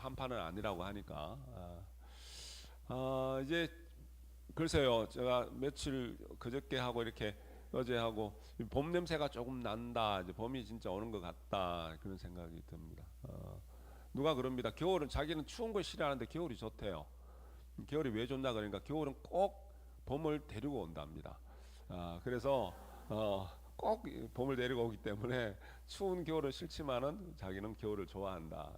한판은 아니라고 하니까. 이제 글쎄요, 제가 며칠 그저께 하고 이렇게 어제 하고 봄 냄새가 조금 난다. 이제 봄이 진짜 오는 것 같다. 그런 생각이 듭니다. 누가 그럽니다. 겨울은 자기는 추운 걸 싫어하는데 겨울이 좋대요. 겨울이 왜 좋나 그러니까 겨울은 꼭 봄을 데리고 온답니다. 그래서 꼭 봄을 데리고 오기 때문에 추운 겨울은 싫지만은 자기는 겨울을 좋아한다.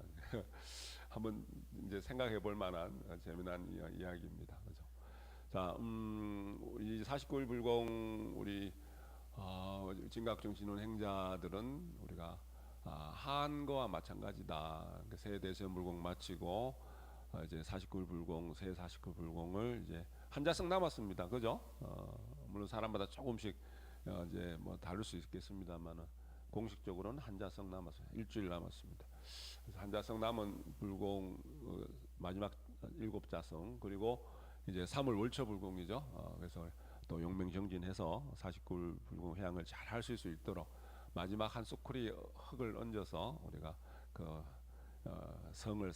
한번 이제 생각해 볼 만한 재미난 이야기입니다. 그죠? 자, 이 49일 불공 우리 진각종 진원 행자들은 우리가 한 거와 마찬가지다. 새 대선 불공 마치고 이제 49일 불공, 새 49일 불공을 이제 한자석 남았습니다. 그죠? 물론 사람마다 조금씩 이제 뭐 다를 수 있겠습니다만은 공식적으로는 한자석 남았어요. 일주일 남았습니다. 그래서 한자석 남은 불공 마지막 7자성 그리고 이제 3월 월초 불공이죠. 그래서 또 용맹정진해서 49일 불공 회양을 잘 할 수 있도록 마지막 한 소쿠리 흙을 얹어서 우리가 그 성을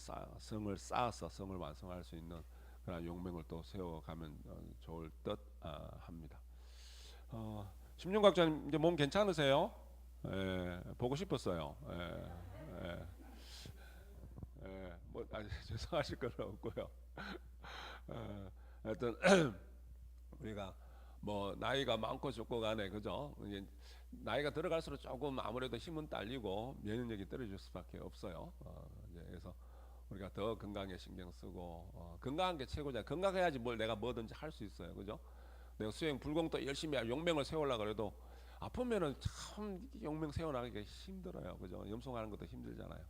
쌓아서 성을 완성할 수 있는 그런 용맹을 또 세워가면 좋을 듯 합니다. 심중각자님 이제 몸 괜찮으세요? 예, 보고 싶었어요. 뭐 죄송하실 건 없고요. 하여튼 우리가 뭐 나이가 많고 적고 간에 그죠? 이제 나이가 들어갈수록 조금 아무래도 힘은 딸리고 면역력이 떨어질 수밖에 없어요. 이제 그래서 우리가 더 건강에 신경 쓰고 건강한 게 최고잖아요. 건강해야지 뭘 내가 뭐든지 할 수 있어요. 그죠? 내가 수행 불공도 열심히 용맹을 세우려고 그래도 아프면은 참 용맹 세워나가기가 힘들어요. 그죠? 염송하는 것도 힘들잖아요.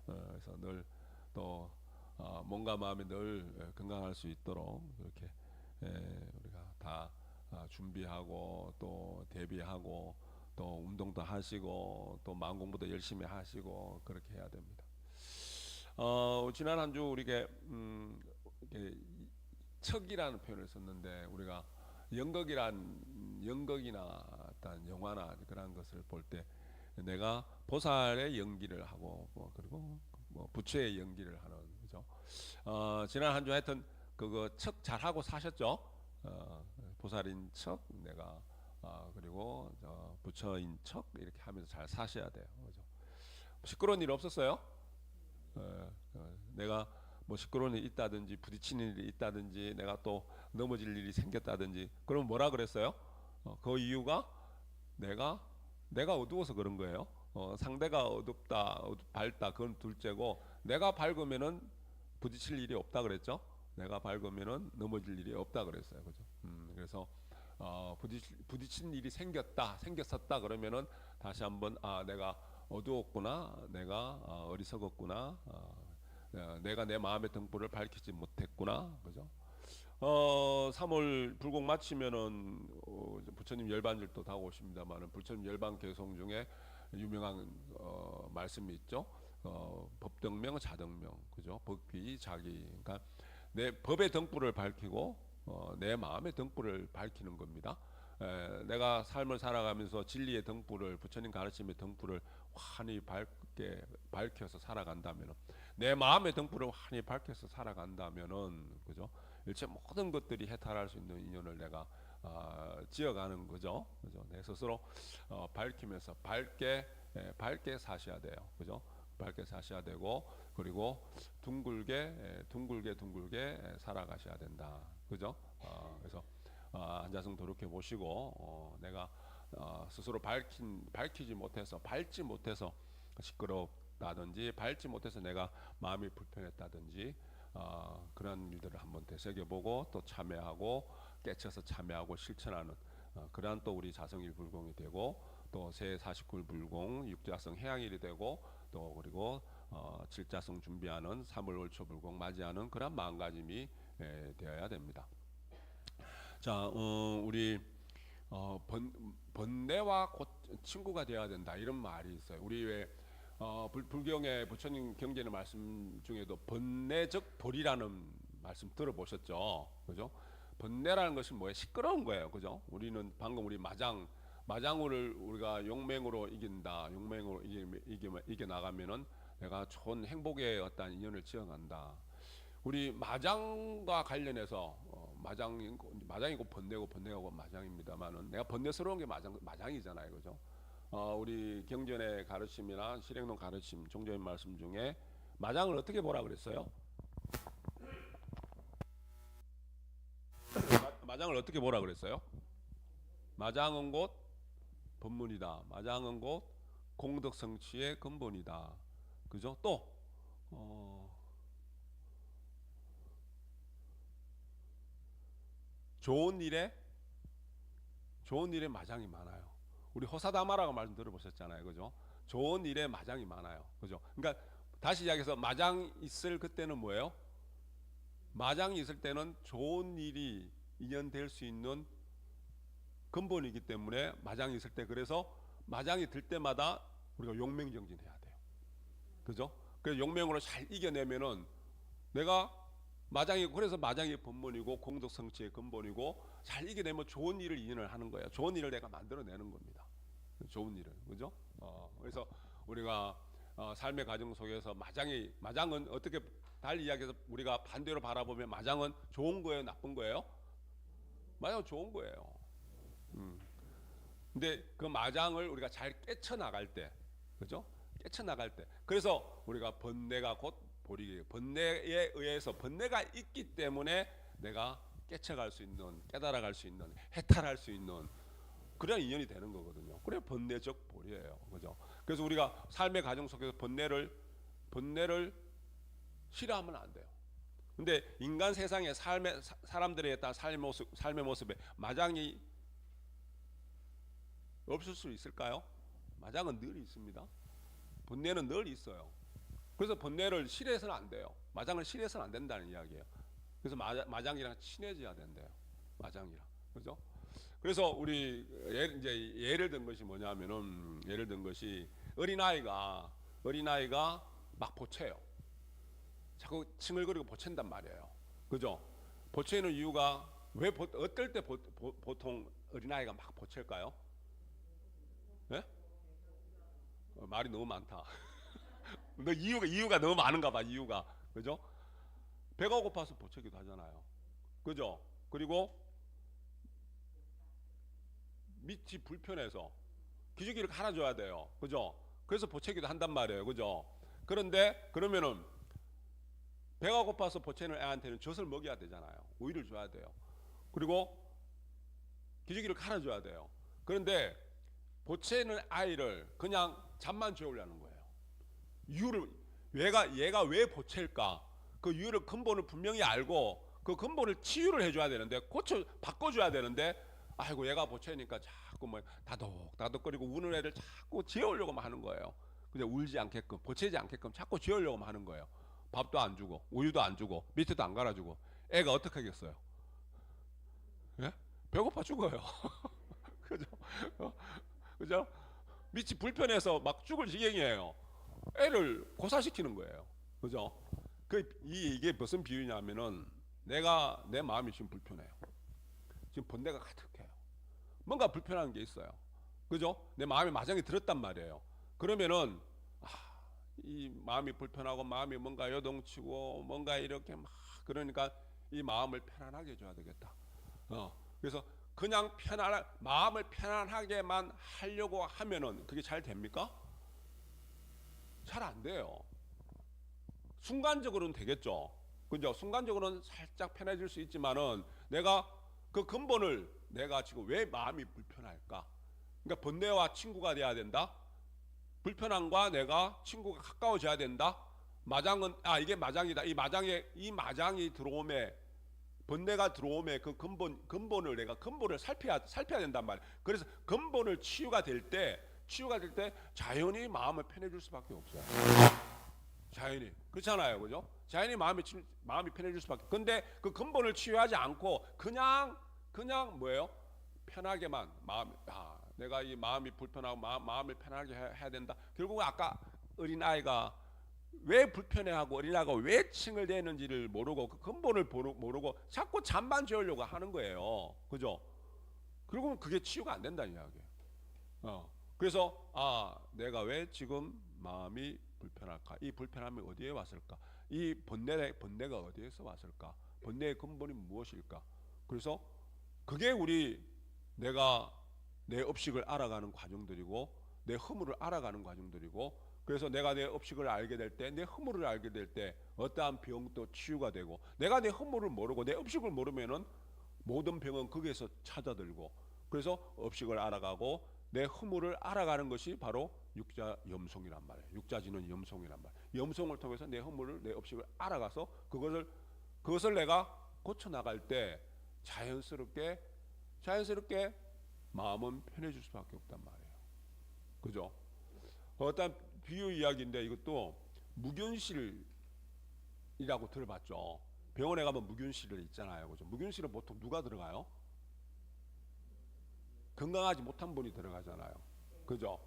그래서 늘 또 몸과 마음이 늘 건강할 수 있도록 이렇게 우리가 다 준비하고 또 대비하고 또 운동도 하시고 또 마음 공부도 열심히 하시고 그렇게 해야 됩니다. 지난 한 주 우리가 이렇게 척이라는 표현을 썼는데 우리가 연극이나 어떤 영화나 그런 것을 볼 때 내가 보살의 연기를 하고 뭐 그리고 뭐 부처의 연기를 하는 그죠. 지난 한 주 하여튼 그거 척 잘하고 사셨죠. 보살인 척 내가 그리고 부처인 척 이렇게 하면서 잘 사셔야 돼요. 그죠. 시끄러운 일 없었어요? 내가 뭐 시끄러운 일이 있다든지 부딪히는 일이 있다든지 내가 또 넘어질 일이 생겼다든지 그럼 뭐라 그랬어요? 그 이유가 내가 어두워서 그런 거예요. 상대가 어둡다, 밝다 그건 둘째고 내가 밝으면은 부딪힐 일이 없다 그랬죠. 내가 밝으면은 넘어질 일이 없다 그랬어요. 그죠? 그래서 부딪힌 일이 생겼었다 그러면은 다시 한번 내가 어두웠구나, 내가 어리석었구나, 내가 내 마음의 등불을 밝히지 못했구나, 그죠? 3월 불공 마치면은 부처님 열반절도 다 오십니다만은 부처님 열반 개송 중에 유명한 말씀이 있죠. 법등명, 자등명, 그죠? 법기, 자기. 그러니까 내 법의 등불을 밝히고 내 마음의 등불을 밝히는 겁니다. 내가 삶을 살아가면서 진리의 등불을 부처님 가르침의 등불을 환히 밝게 밝혀서 살아간다면 내 마음의 등불을 환히 밝혀서 살아간다면은 그죠 일체 모든 것들이 해탈할 수 있는 인연을 내가 지어가는 거죠. 그죠 내 스스로 밝히면서 밝게 사셔야 돼요. 그죠 밝게 사셔야 되고 그리고 둥글게 살아가셔야 된다. 그죠 그래서 한자성 도록해 보시고 내가 스스로 밝히지 못해서 밟지 못해서 시끄럽다든지 밟지 못해서 내가 마음이 불편했다든지 그런 일들을 한번 되새겨보고 또 참여하고 깨쳐서 참여하고 실천하는 그러한 또 우리 자성일 불공이 되고 또 새 49일 불공 육자성 해양일이 되고 또 그리고 7자성 준비하는 3월 월초 불공 맞이하는 그런 마음가짐이 되어야 됩니다. 자, 우리 번뇌와 곧 친구가 되어야 된다 이런 말이 있어요. 우리 왜 불경의 부처님 경전의 말씀 중에도 번뇌적 벌이라는 말씀 들어보셨죠? 그죠? 번뇌라는 것이 뭐예요? 시끄러운 거예요. 그죠? 우리는 방금 우리 마장을 우리가 용맹으로 이긴다. 용맹으로 이겨 나가면은 내가 좋은 행복의 어떤 인연을 지어간다. 우리 마장과 관련해서 마장이고 번뇌고 번뇌고 마장입니다만은 내가 번뇌스러운 게 마장이잖아요, 그죠? 우리 경전의 가르침이나 실행론 가르침, 종교의 말씀 중에 마장을 어떻게 보라 그랬어요? 마장을 어떻게 보라 그랬어요? 마장은 곧 법문이다. 마장은 곧 공덕 성취의 근본이다. 그죠? 또 좋은 일에 마장이 많아요. 우리 호사다마라고 말씀 들어보셨잖아요, 그죠? 좋은 일에 마장이 많아요, 그죠? 그러니까 다시 이야기해서 마장 있을 그때는 뭐예요? 마장이 있을 때는 좋은 일이 인연될 수 있는 근본이기 때문에 마장이 있을 때, 그래서 마장이 들 때마다 우리가 용맹정진해야 돼요, 그죠? 그래서 용맹으로 잘 이겨내면은 내가 그래서 마장이 본문이고 공덕 성취의 근본이고, 잘 이겨내면 좋은 일을 인연을 하는 거예요. 좋은 일을 내가 만들어내는 겁니다. 좋은 일을, 그죠? 그래서 우리가 삶의 과정 속에서 마장은 어떻게 달리 이야기해서 우리가 반대로 바라보면 마장은 좋은 거예요, 나쁜 거예요? 마장은 좋은 거예요. 근데 그 마장을 우리가 잘 깨쳐나갈 때, 그죠? 깨쳐나갈 때, 그래서 우리가 번뇌가 곧 보리기, 번뇌에 의해서 번뇌가 있기 때문에 내가 깨쳐갈 수 있는, 깨달아갈 수 있는, 해탈할 수 있는 그런 인연이 되는 거거든요. 그래 번뇌적 보리예요, 그죠? 그래서 우리가 삶의 과정 속에서 번뇌를 싫어하면 안 돼요. 근데 인간 세상의 사람들의 따른 삶의 모습에 마장이 없을 수 있을까요? 마장은 늘 있습니다. 번뇌는 늘 있어요. 그래서 번뇌를 싫어해서는 안 돼요. 마장을 싫어해서는 안 된다는 이야기예요. 그래서 마장이랑 친해져야 된대요. 마장이랑, 그죠? 그래서 우리 예를 든 것이 뭐냐면은, 예를 든 것이 어린아이가 막 보채요. 자꾸 칭얼거리고 보챈단 말이에요, 그죠? 보채는 이유가 왜 어떨 때 보통 어린아이가 막 보챌까요? 네? 말이 너무 많다. 너 이유가 너무 많은가 봐, 이유가, 그죠? 배가 고파서 보채기도 하잖아요, 그죠? 그리고 밑이 불편해서 기저귀를 갈아줘야 돼요, 그죠? 그래서 보채기도 한단 말이에요, 그죠? 그런데 그러면은 배가 고파서 보채는 애한테는 젖을 먹여야 되잖아요, 우유를 줘야 돼요, 그리고 기저귀를 갈아줘야 돼요. 그런데 보채는 아이를 그냥 잠만 재우려는 거예요. 이유를, 얘가 왜 보챌까, 그 이유를, 근본을 분명히 알고 그 근본을 치유를 해줘야 되는데, 바꿔줘야 되는데, 아이고 얘가 보채니까 자꾸 뭐 다독거리고 우는 애를 자꾸 재우려고 하는 거예요. 그냥 울지 않게끔, 보채지 않게끔 자꾸 재우려고 하는 거예요. 밥도 안 주고 우유도 안 주고 밑에도 안 갈아주고, 애가 어떻게 하겠어요? 예? 배고파 죽어요. 그죠? 그죠? 밑이 불편해서 막 죽을 지경이에요. 애를 고사시키는 거예요, 그죠? 이게 무슨 비유냐면은, 내 마음이 지금 불편해요. 지금 번뇌가 가득해요. 뭔가 불편한 게 있어요, 그죠? 내 마음에 마장이 들었단 말이에요. 그러면은 이 마음이 불편하고 마음이 뭔가 요동치고 뭔가 이렇게 막, 그러니까 이 마음을 편안하게 해줘야 되겠다. 그래서 그냥 마음을 편안하게만 하려고 하면은 그게 잘 됩니까? 잘 안 돼요. 순간적으로는 되겠죠, 그죠? 순간적으로는 살짝 편해질 수 있지만은, 내가 그 근본을, 내가 지금 왜 마음이 불편할까? 그러니까 번뇌와 친구가 돼야 된다. 불편함과 내가 친구가 가까워져야 된다. 마장은 이게 마장이다. 이 마장이 들어오면, 번뇌가 들어오면 그 근본을 내가 살펴야 된단 말이에요. 그래서 근본을 치유가 될 때 자연히 마음을 편해질 수밖에 없어요. 자연히, 그렇잖아요, 그죠? 자연히 마음이 편해질 수밖에. 근데 그 근본을 치유하지 않고 그냥 뭐예요? 편하게만 내가 이 마음이 불편하고 마음을 편하게 해야 된다. 결국은 아까 어린아이가 왜 불편해하고 어린아이가 왜 칭얼대는지를 모르고 그 근본을 모르고 자꾸 잠만 재우려고 하는 거예요, 그죠? 결국은 그게 치유가 안 된다는 이야기예요. 그래서 내가 왜 지금 마음이 불편할까? 이 불편함이 어디에 왔을까? 이 번뇌가 어디에서 왔을까? 번뇌의 근본이 무엇일까? 그래서 그게 내가 내 업식을 알아가는 과정들이고 내 허물을 알아가는 과정들이고, 그래서 내가 내 업식을 알게 될 때, 내 허물을 알게 될 때 어떠한 병도 치유가 되고, 내가 내 허물을 모르고 내 업식을 모르면은 모든 병은 거기에서 찾아들고, 그래서 업식을 알아가고 내 허물을 알아가는 것이 바로 육자 염송이란 말이에요. 육자지는 염송이란 말이에요. 염송을 통해서 내 허물을, 내 업식을 알아가서 그것을 내가 고쳐 나갈 때 자연스럽게 마음은 편해질 수밖에 없단 말이에요. 그죠? 어떤 비유 이야기인데, 이것도 무균실이라고 들어봤죠. 병원에 가면 무균실 있잖아요. 그죠? 무균실은 보통 누가 들어가요? 건강하지 못한 분이 들어가잖아요. 그죠?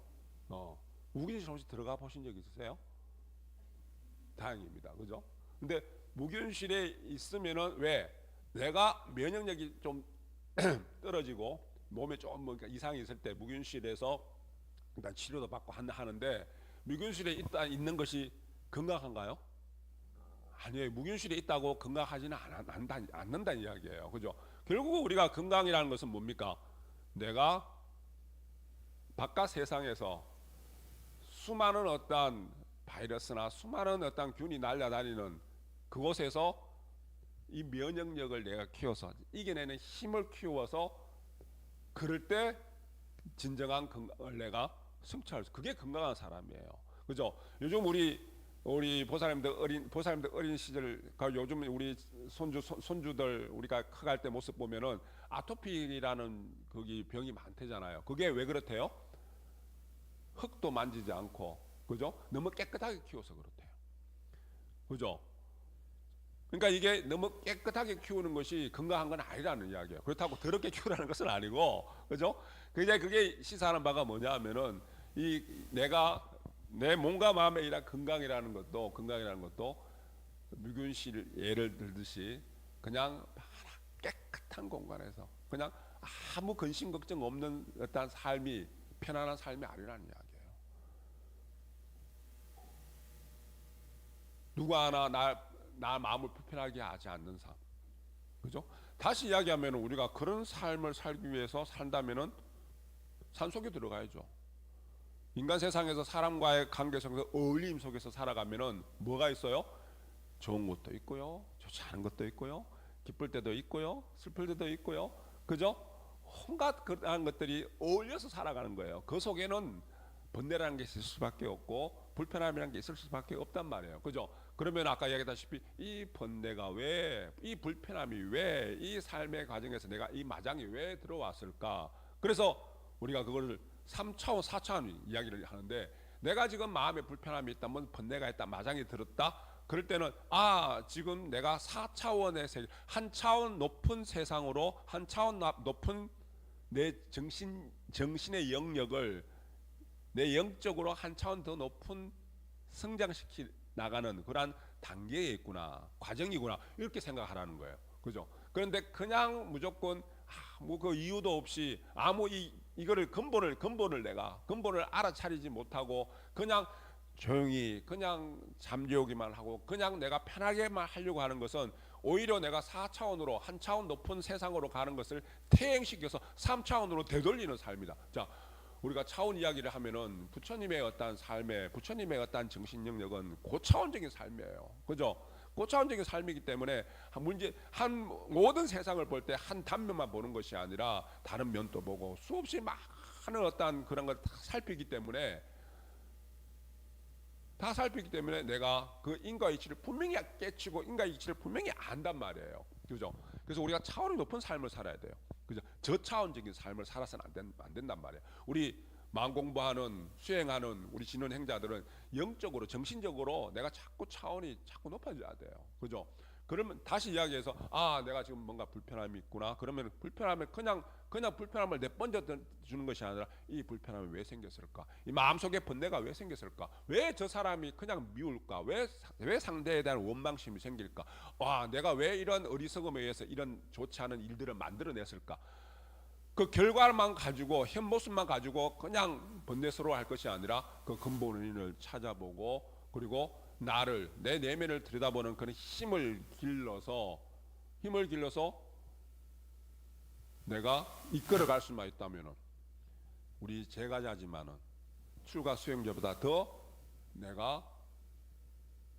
무균실 혹시 들어가 보신 적 있으세요? 다행입니다. 그죠? 근데 무균실에 있으면은 왜? 내가 면역력이 좀 떨어지고 몸에 좀 뭔가 이상이 있을 때 무균실에서 일단 치료도 받고 하는데, 무균실에 있는 것이 건강한가요? 아니에요. 무균실에 있다고 건강하지는 않는다는 이야기예요. 그죠? 결국 우리가 건강이라는 것은 뭡니까? 내가 바깥 세상에서 수많은 어떤 바이러스나 수많은 어떤 균이 날아다니는 그곳에서 이 면역력을 내가 키워서 이겨내는 힘을 키워서, 그럴 때 진정한 건강을 내가 성취할 수, 그게 건강한 사람이에요. 그죠? 요즘 우리 보살님들 어린 시절, 요즘 우리 손주들 우리가 커갈 때 모습 보면은 아토피라는 거기 병이 많대잖아요. 그게 왜 그렇대요? 흙도 만지지 않고, 그죠? 너무 깨끗하게 키워서 그렇대요. 그죠? 그러니까 이게 너무 깨끗하게 키우는 것이 건강한 건 아니라는 이야기예요. 그렇다고 더럽게 키우라는 것은 아니고, 그죠? 그게 시사하는 바가 뭐냐 하면은, 내가 내 몸과 마음의 이런 건강이라는 것도 무균실 예를 들듯이 그냥 깨끗한 공간에서 그냥 아무 근심 걱정 없는 어떤 삶이, 편안한 삶이 아니라는 이야기예요. 누가 하나 나 마음을 불편하게 하지 않는 삶. 그죠? 다시 이야기하면 우리가 그런 삶을 살기 위해서 산다면은 산속에 들어가야죠. 인간 세상에서 사람과의 관계 속에서 어울림 속에서 살아가면은 뭐가 있어요? 좋은 것도 있고요, 좋지 않은 것도 있고요, 기쁠 때도 있고요, 슬플 때도 있고요. 그죠? 온갖 그런 것들이 어울려서 살아가는 거예요. 그 속에는 번뇌라는 게 있을 수밖에 없고 불편함이라는 게 있을 수밖에 없단 말이에요. 그죠? 그러면 아까 이야기했다시피 이 번뇌가 왜, 이 불편함이 왜, 이 삶의 과정에서 내가 이 마장이 왜 들어왔을까? 그래서 우리가 그거를 3차원, 4차원 이야기를 하는데, 내가 지금 마음에 불편함이 있다, 뭐 번뇌가 있다, 마장이 들었다. 그럴 때는 지금 내가 4차원의 세계, 한 차원 높은 세상으로, 한 차원 높은 내 정신의 영역을 내 영적으로 한 차원 더 높은 성장시키 나가는 그러한 단계에 있구나, 과정이구나, 이렇게 생각하라는 거예요. 그죠? 그런데 그냥 무조건 뭐 그 이유도 없이 이거를 근본을 알아차리지 못하고 그냥 조용히 그냥 잠재우기만 하고 그냥 내가 편하게만 하려고 하는 것은 오히려 내가 4차원으로 한 차원 높은 세상으로 가는 것을 퇴행시켜서 3차원으로 되돌리는 삶이다. 자, 우리가 차원 이야기를 하면은 부처님의 어떤 정신 영역은 고차원적인 삶이에요. 그죠? 고차원적인 삶이기 때문에 모든 세상을 볼 때 한 단면만 보는 것이 아니라 다른 면도 보고 수없이 많은 어떤 그런 걸 다 살피기 때문에 내가 그 인과 이치를 분명히 깨치고 인과 이치를 분명히 안단 말이에요. 그죠? 그래서 우리가 차원이 높은 삶을 살아야 돼요. 그죠? 저차원적인 삶을 살아서는 안 된단 말이에요. 우리 마음 공부하는, 수행하는 우리 진원 행자들은 영적으로, 정신적으로 내가 차원이 자꾸 높아져야 돼요. 그죠? 그러면 다시 이야기해서 내가 지금 뭔가 불편함이 있구나. 그러면 그냥 불편함을 내번져 주는 것이 아니라 이 불편함이 왜 생겼을까? 이 마음속에 번뇌가 왜 생겼을까? 왜 저 사람이 그냥 미울까? 왜 상대에 대한 원망심이 생길까? 내가 왜 이런 어리석음에 의해서 이런 좋지 않은 일들을 만들어냈을까? 그 결과만 가지고, 현 모습만 가지고 그냥 번뇌스러워할 것이 아니라 그 근본 원인을 찾아보고, 그리고 나를 내 내면을 들여다보는 그런 힘을 길러서 내가 이끌어갈 수만 있다면은 우리 제가자지만은 출가 수행자보다 더 내가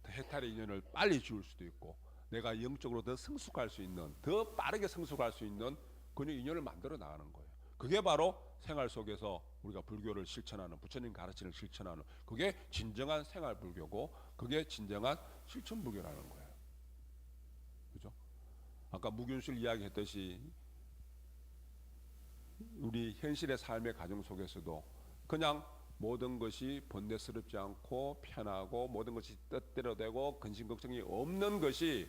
해탈의 인연을 빨리 지울 수도 있고 내가 영적으로 더 성숙할 수 있는 더 빠르게 성숙할 수 있는 그런 인연을 만들어 나가는 거예요. 그게 바로 생활 속에서 우리가 불교를 실천하는 부처님 가르침을 실천하는 그게 진정한 생활 불교고 그게 진정한 실천 불교라는 거예요. 그죠? 아까 무균실 이야기했듯이 우리 현실의 삶의 과정 속에서도 그냥 모든 것이 번뇌스럽지 않고 편하고 모든 것이 뜻대로 되고 근심 걱정이 없는 것이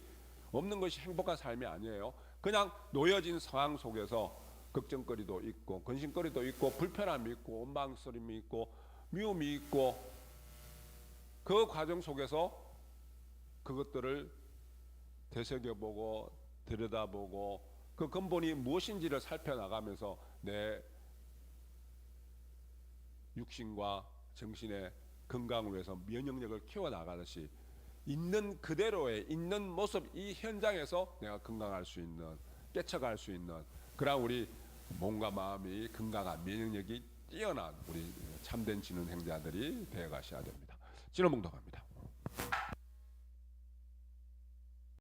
행복한 삶이 아니에요. 그냥 놓여진 상황 속에서 걱정거리도 있고 근심거리도 있고 불편함이 있고 원망스러움이 있고 미움이 있고 그 과정 속에서 그것들을 되새겨보고 들여다보고 그 근본이 무엇인지를 살펴나가면서 내 육신과 정신의 건강을 위해서 면역력을 키워나가듯이 있는 그대로의 있는 모습 이 현장에서 내가 건강할 수 있는 깨쳐갈 수 있는 그런 우리 몸과 마음이 건강한 면역력이 뛰어난 우리 참된 지능 행자들이 되어 가셔야 됩니다. 진호봉독합니다.